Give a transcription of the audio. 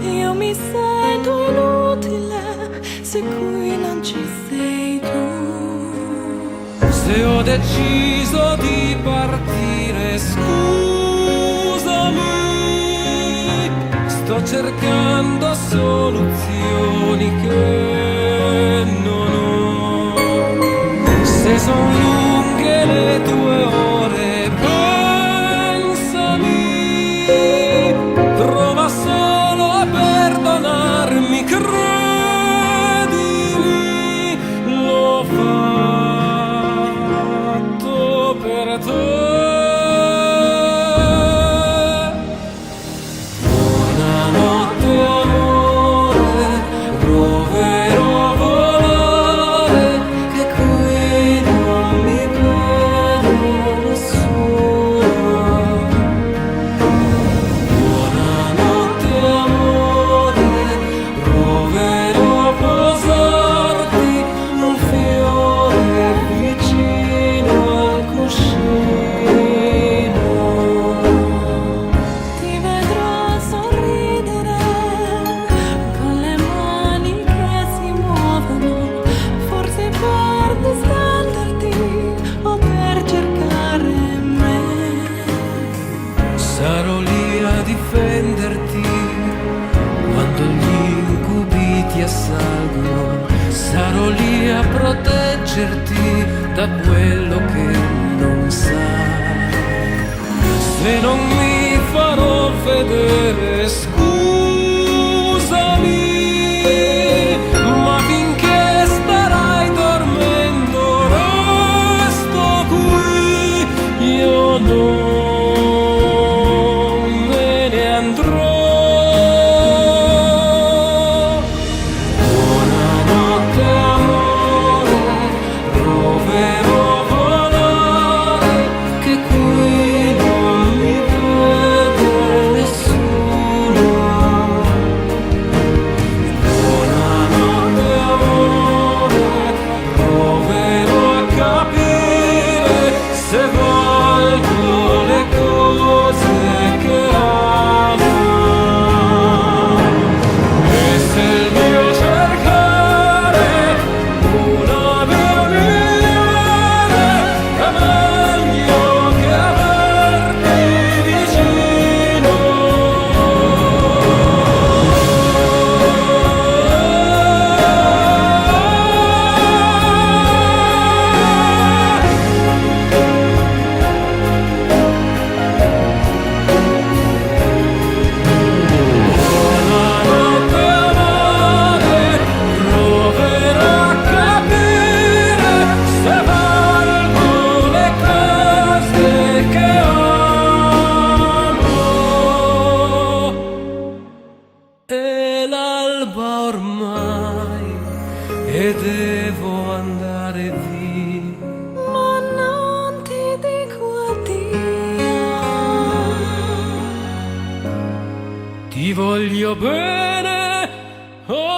io mi sento inutile se qui non ci sei tu. Se ho deciso di partire, scusami, sto cercando soluzioni che non ho. Se son lunghe le tue ore, pensami, prova solo a perdonarmi, credimi, l'ho fatto per te. Buonanotte amore, proverò a volare, che qui non mi vede nessuno. Buonanotte amore, proverò a posarti un fiore vicino al cuscino. Ti vedrò sorridere con le mani che si muovono, forse per distenderti o per cercare me. Sarò lì a difenderti quando gli incubi ti assalgono, sarò lì a proteggerti da quello che non sai. Se non mi farò vedere, scusami, ma finché starai dormendo resto qui, io non me ne andrò. Buonanotte amore, proverò a volare, che qui non mi vede nessuno. Buonanotte amore, proverò a capire se valgono le cose che amo. E se il mio cercare una mia migliore è meglio che averti vicino. Buonanotte amore, proverò a capire se valgono le cose che amo. È l'alba ormai e devo andare via. Ma non ti dico addio. Ti voglio bene. Oh.